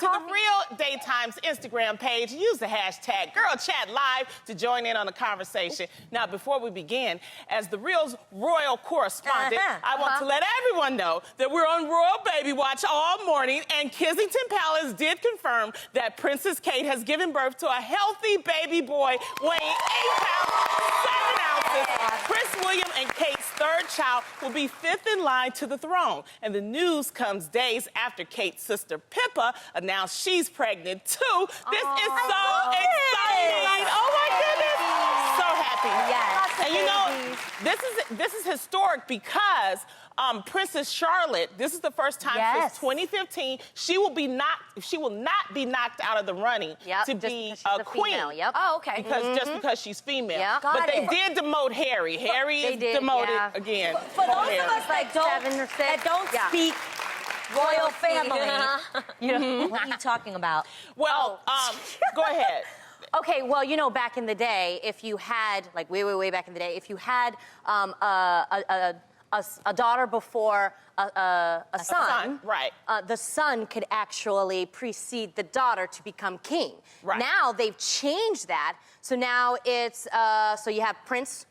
to the Real Daytime's Instagram page. Use the hashtag #GirlChatLive to join in on the conversation. Now, before we begin, as the Real's royal correspondent, I want to let everyone know that we're on Royal Baby Watch all morning, and Kensington Palace did confirm that Princess Kate has given birth to a healthy baby boy weighing 8 pounds, 7 ounces. Prince William and Kate's third child will be 5th in line to the throne. And the news comes days after Kate's sister Pippa announced she's pregnant too. This is so exciting. Oh my goodness. So happy. Yes. And you know, this is historic because Princess Charlotte, this is the first time since 2015 she will not be knocked out of the running to be a queen. Female. Oh, okay. Just because she's female. Yep. But they did demote Harry. Harry is demoted again. For those of us that don't speak royal family, what are you talking about? Well, go ahead. Okay, well, you know, back in the day, if you had, like way back in the day, if you had a daughter before a son, right? The son could actually precede the daughter to become king. Right. Now they've changed that, so now it's so you have Prince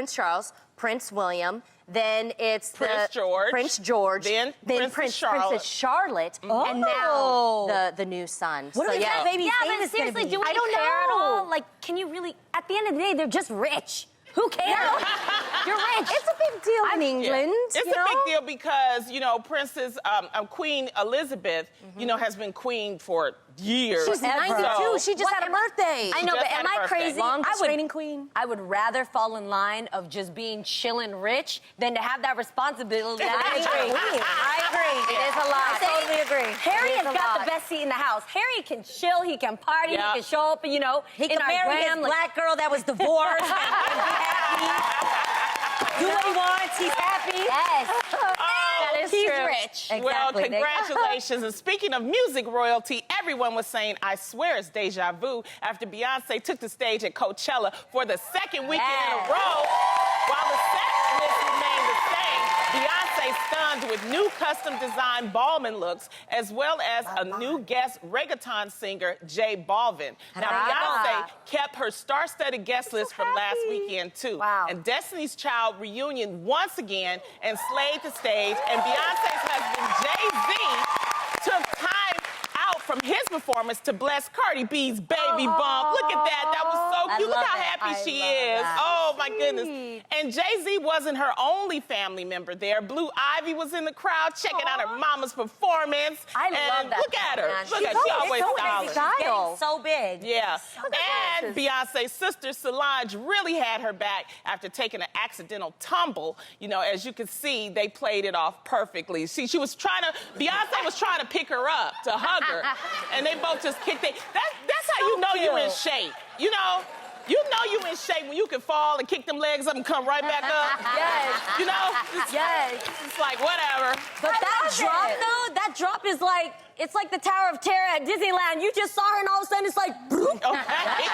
Charles, Prince William, then it's Prince George, then Princess Charlotte, and now the new son. What are that baby's name but seriously, do we I don't care at know. all? Like, can you really? At the end of the day, they're just rich. Who cares? You're rich. It's a big deal in England. It's a big deal because, you know, Queen Elizabeth, you know, has been queen for years. She's 92. She just had a birthday. I know, but am I crazy? Longest reigning queen. I would rather fall in line of just being chillin' rich than to have that responsibility. I agree. It is a lot. I totally agree. Harry has got the best seat in the house. Harry can chill, he can party, he can show up, you know, he can marry his black girl that was divorced and be happy. Do what he wants, he's happy. Yes. That is He's true. rich. Exactly. Well, congratulations. And speaking of music royalty, everyone was saying, I swear it's deja vu, after Beyoncé took the stage at Coachella for the second weekend in a row. While the set list remained the same, Beyoncé stunned with new custom-designed Balmain looks, as well as a new guest reggaeton singer, J Balvin. Now, Beyoncé kept her star-studded guest list from last weekend, too. Wow. And Destiny's Child reunion once again and slayed the stage, and Beyoncé's husband, Jay-Z, took time out from his performance to bless Cardi B's baby bump. Look at that. That was so cute. Look how happy she is. Oh, my goodness. And Jay-Z wasn't her only family member there. Blue Ivy was in the crowd checking out her mama's performance. I love that. Look at her. Man. Look at her. She always stylish. Getting so big. Yeah. And Beyonce's sister Solange really had her back after taking an accidental tumble. You know, as you can see, they played it off perfectly. See, Beyonce was trying to pick her up, to hug her. And they both just kicked it. That's how you know you're in shape. You know you in shape when you can fall and kick them legs up and come right back up. Yes. You know? It's like, whatever. But that drop, though, that drop is like, it's like the Tower of Terror at Disneyland. You just saw her and all of a sudden it's like, boop. Okay.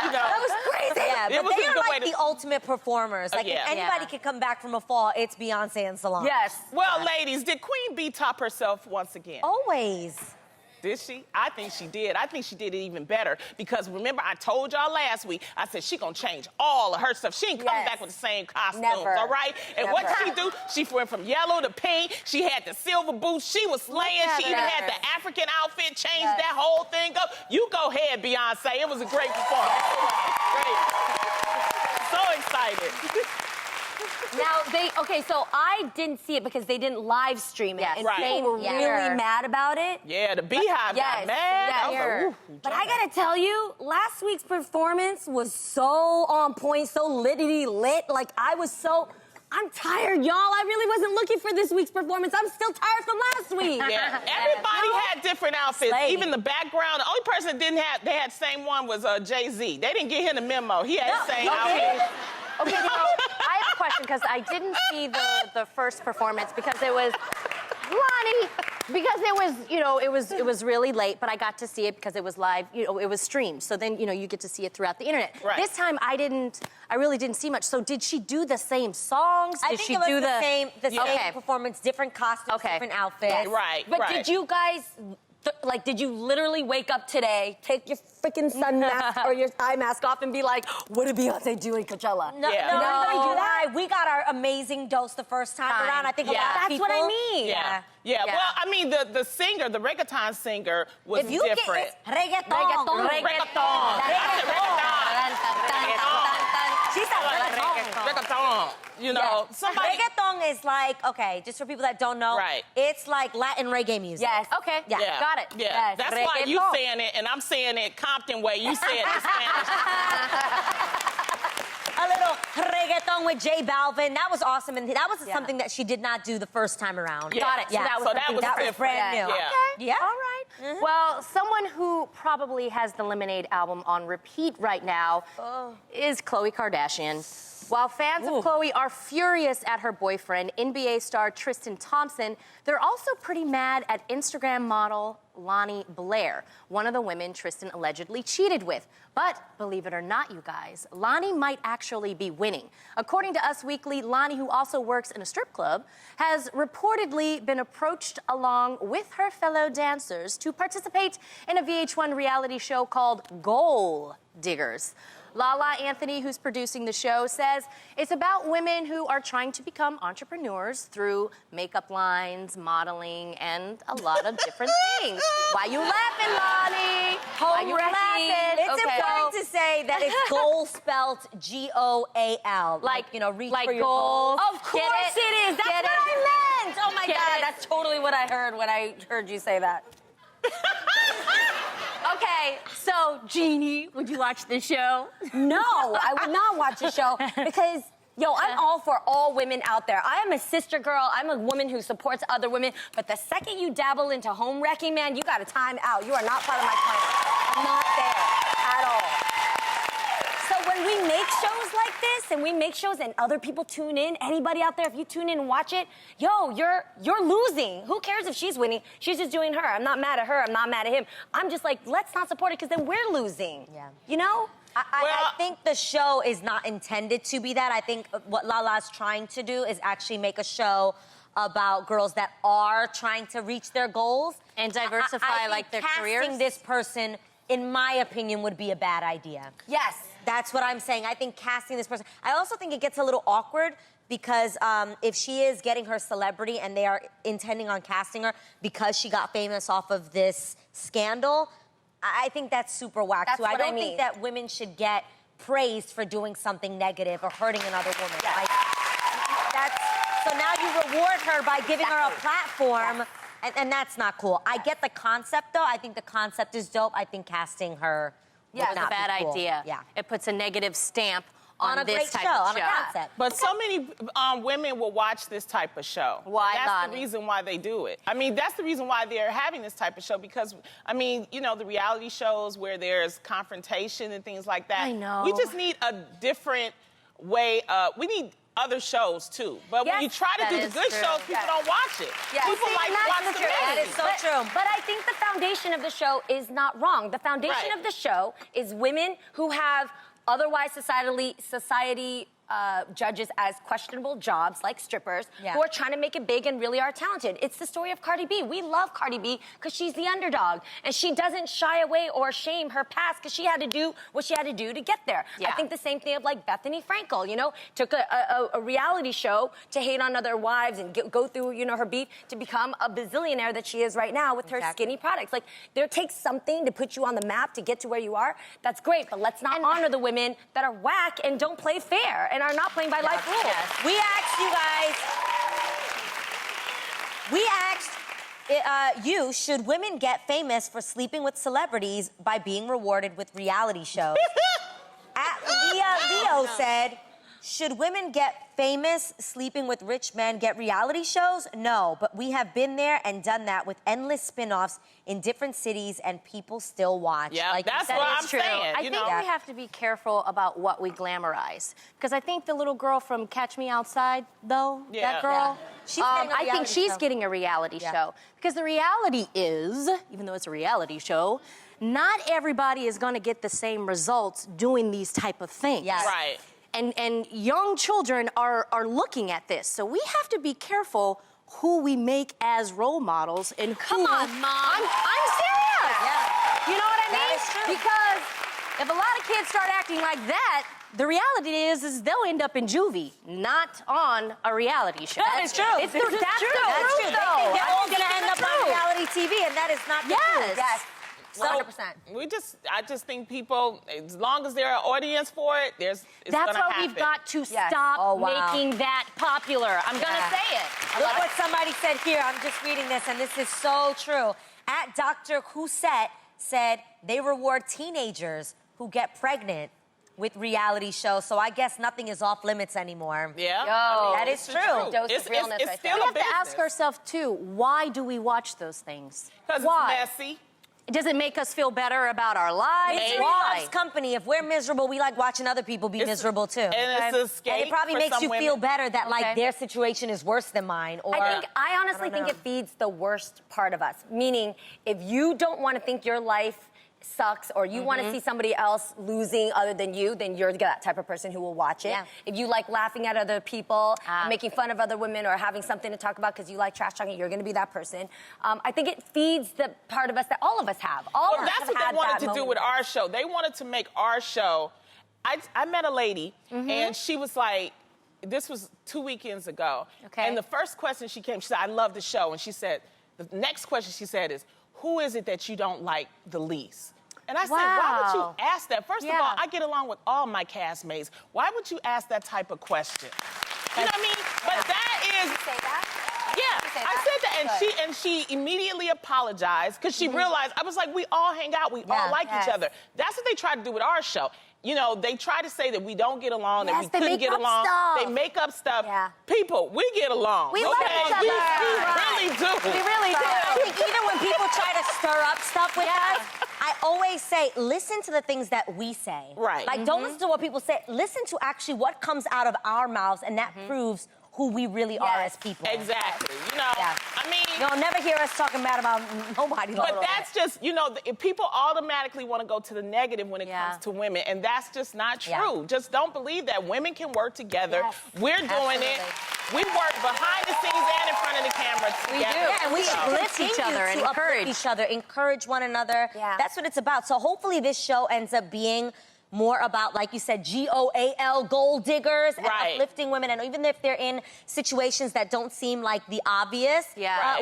You know, That was crazy. Yeah, It but was they a are good way like to- the ultimate performers. Like, if anybody could come back from a fall, it's Beyonce and Solange. Yes. well, ladies, did Queen Bee top herself once again? Always. Did she? I think she did. I think she did it even better because remember I told y'all last week, I said she gonna change all of her stuff. She ain't coming back with the same costumes, all right? And what did she do? She went from yellow to pink. She had the silver boots. She was slaying. She even had the African outfit, changed that whole thing up. You go ahead, Beyonce. It was a great performance. Great. So excited. Now, so I didn't see it because they didn't live stream it. Yes. And Right. they were really mad about it. Yeah, the Beehive got mad. I was like, ooh, But I gotta tell you, last week's performance was so on point, so lit. Like, I'm tired, y'all. I really wasn't looking for this week's performance. I'm still tired from last week. Yeah, everybody had different outfits. Even the background, the only person that didn't have, they had the same one was Jay-Z. They didn't get him the memo. He had the same outfit. Okay, now, I have a question because I didn't see the first performance because it was Lani, because it was, you know, it was really late, but I got to see it because it was live, you know, it was streamed. So then, you know, you get to see it throughout the internet. Right. This time I really didn't see much. So did she do the same songs? I Did think she it was do the same Okay. performance, different costumes, different outfits. Right, But right. did you guys, like, did you literally wake up today, take your freaking sun mask or your eye mask off and be like, what did Beyonce do in Coachella? No, Yeah. no, Anybody do that? we got our amazing dose the first time around. I think a lot of That's people. what I mean. Yeah. Yeah. Well, I mean, the singer, the reggaeton singer was If you different. get reggaeton. Reggaeton. She said reggaeton. Reggaeton. You know, somebody. Reggaeton is like, okay, just for people that don't know, Right. it's like Latin reggae music. Yes. Okay. Yeah. Got it. Yeah. Yes. That's why you Reggaeton. saying it, and I'm saying it Compton way. You say it in Spanish. A little reggaeton with J Balvin. That was awesome, and that was something that she did not do the first time around. Yeah. Got it. Yeah. So that was different. brand new. Yeah. Okay. Yeah. All right. Well, someone who probably has the Lemonade album on repeat right now is Khloe Kardashian. While fans of Khloe are furious at her boyfriend, NBA star Tristan Thompson, they're also pretty mad at Instagram model Lani Blair, one of the women Tristan allegedly cheated with. But believe it or not, you guys, Lani might actually be winning. According to Us Weekly, Lani, who also works in a strip club, has reportedly been approached along with her fellow dancers to participate in a VH1 reality show called Gold Diggers. Lala Anthony, who's producing the show, says it's about women who are trying to become entrepreneurs through makeup lines, modeling, and a lot of different things. Why you laughing, Lonnie? Why you laughing? It's important to say that it's goal spelled G-O-A-L. Like, you know, reach for your goals. Of course it is. That's what I meant. Oh my God, that's totally what I heard when I heard you say that. Okay, so Jeannie, would you watch this show? No, I would not watch the show because, yo, I'm all for all women out there. I am a sister girl. I'm a woman who supports other women. But the second you dabble into home wrecking, man, you got to time out. You are not part of my plan. I'm not there at all. So when we make shows like this and we make shows and other people tune in, anybody out there, if you tune in and watch it, yo, you're losing. Who cares if she's winning? She's just doing her. I'm not mad at her. I'm not mad at him. I'm just like, let's not support it because then we're losing. Yeah. You know? I think the show is not intended to be that. I think what Lala's trying to do is actually make a show about girls that are trying to reach their goals. And diversify, like, their careers? Casting this person, in my opinion, would be a bad idea. Yes. That's what I'm saying. I think casting this person... I also think it gets a little awkward because if she is getting her celebrity and they are intending on casting her because she got famous off of this scandal, I think that's super whack, That's too. I what I don't mean. think that women should get praised for doing something negative or hurting another woman. Yeah. Like, so now you reward her by giving her a platform, and that's not cool. I get the concept, though. I think the concept is dope. I think casting her would It's a not bad be cool. idea. Yeah. It puts a negative stamp on a this great type show, of on a show. concept. But so many women will watch this type of show. Why, That's Lani? the reason why they do it. I mean, that's the reason why they're having this type of show because, I mean, you know, the reality shows where there's confrontation and things like that. I know. We just need a different way. We need other shows, too. But when Yes, you try to that do the is good true. shows, people don't watch it. Yes. People See, like and that's watch the the truth. That is movies. so true. But I think the foundation of the show is not wrong. The foundation Right. of the show is women who have otherwise society judges as questionable jobs, like strippers, who are trying to make it big and really are talented. It's the story of Cardi B. We love Cardi B because she's the underdog, and she doesn't shy away or shame her past because she had to do what she had to do to get there. Yeah. I think the same thing of like Bethany Frankel, you know, took a reality show to hate on other wives and go through, you know, her beef to become a bazillionaire that she is right now with her skinny products. Like, there takes something to put you on the map to get to where you are. That's great, but let's not honor the women that are whack and don't play fair and are not playing by life rules. Yes. We asked you guys... We asked you, should women get famous for sleeping with celebrities by being rewarded with reality shows? Leo said, should women get famous sleeping with rich men get reality shows? No, but we have been there and done that with endless spin-offs in different cities and people still watch. Yeah, Like you that's said, what it's I'm true. saying. I you think know? we have to be careful about what we glamorize. Because I think the little girl from Catch Me Outside, though, Yeah. that girl, She's getting a I think reality she's show. getting a reality show. Because the reality is, even though it's a reality show, not everybody is going to get the same results doing these type of things. Yes. Right. And young children are looking at this. So we have to be careful who we make as role models and Come who... on, Mom. I'm serious. Because if a lot of kids start acting like that, the reality is they'll end up in juvie, not on a reality show. That's true. That's the truth, They're all gonna end up on reality TV, and that is not the truth. Yes. 100%. I just think people, as long as there's an audience for it, it's That's gonna why happen. we've got to stop making that popular. I'm gonna say it. Look what somebody said here. I'm just reading this, and this is so true. At Dr. Cousette said they reward teenagers who get pregnant with reality shows, so I guess nothing is off limits anymore. Yeah. That is true. Dose of realness it's right still there. We a have to ask business. ourselves, too, why do we watch those things? Because Why? it's messy. Does it make us feel better about our lives? Misery loves company. If we're miserable, we like watching other people be miserable too. And it's escape. And it probably for makes some you women. feel better that like their situation is worse than mine. Or I honestly think it feeds the worst part of us. Meaning, if you don't want to think your life sucks or you want to see somebody else losing other than you, then you're that type of person who will watch it. Yeah. If you like laughing at other people, and making fun of other women, or having something to talk about because you like trash talking, you're going to be that person. I think it feeds the part of us that all of us have. All of us That's have what had they wanted that to do moment. with our show. They wanted to make our show. I met a lady, and she was like, this was 2 weekends ago. Okay. And the first question she said, I love the show. And she said, the next question she said is, who is it that you don't like the least? And I said, why would you ask that? First of all, I get along with all my castmates. Why would you ask that type of question? You know what I mean? But that is... Say that? Yeah, I said that, and she immediately apologized because she realized, I was like, we all hang out, we all like each other. That's what they tried to do with our show. You know, they try to say that we don't get along, that we couldn't get along. They make up stuff. Yeah. People, we get along. We love each other. We really do. We really do. I think even when people try to stir up stuff with us, I always say, listen to the things that we say. Right. Like, don't listen to what people say. Listen to actually what comes out of our mouths, and that proves who we really are as people. Exactly. You know, I mean... You'll never hear us talking bad about nobody. But that's just, you know, if people automatically want to go to the negative when it comes to women, and that's just not true. Just don't believe that. Women can work together. We're doing it. We work behind the scenes and in front of the camera together. We do. Yeah, and we should Uplift each other and uplift each other, encourage one another. Yeah. That's what it's about. So hopefully this show ends up being more about, like you said, GOAL, gold diggers, and uplifting women. And even if they're in situations that don't seem like the obvious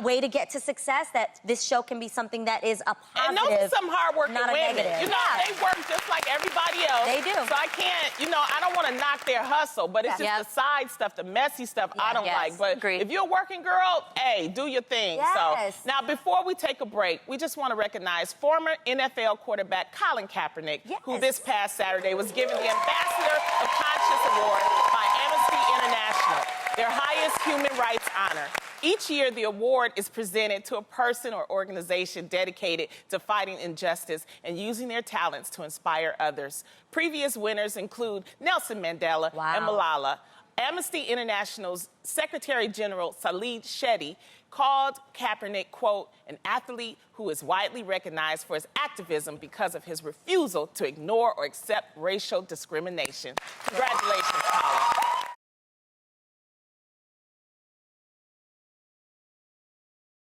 way to get to success, that this show can be something that is a positive, and those are some hardworking not a women. negative. You know, they work just like everybody else. They do. So I can't, you know, I don't want to knock their hustle, but it's just the side stuff, the messy stuff I don't like. But if you're a working girl, hey, do your thing. So now, before we take a break, we just want to recognize former NFL quarterback Colin Kaepernick, who this past Saturday was given the Ambassador of Conscience Award by Amnesty International, their highest human rights honor. Each year, the award is presented to a person or organization dedicated to fighting injustice and using their talents to inspire others. Previous winners include Nelson Mandela and Malala. Amnesty International's Secretary General Khalid Shetty called Kaepernick, quote, an athlete who is widely recognized for his activism because of his refusal to ignore or accept racial discrimination. Congratulations, Colin.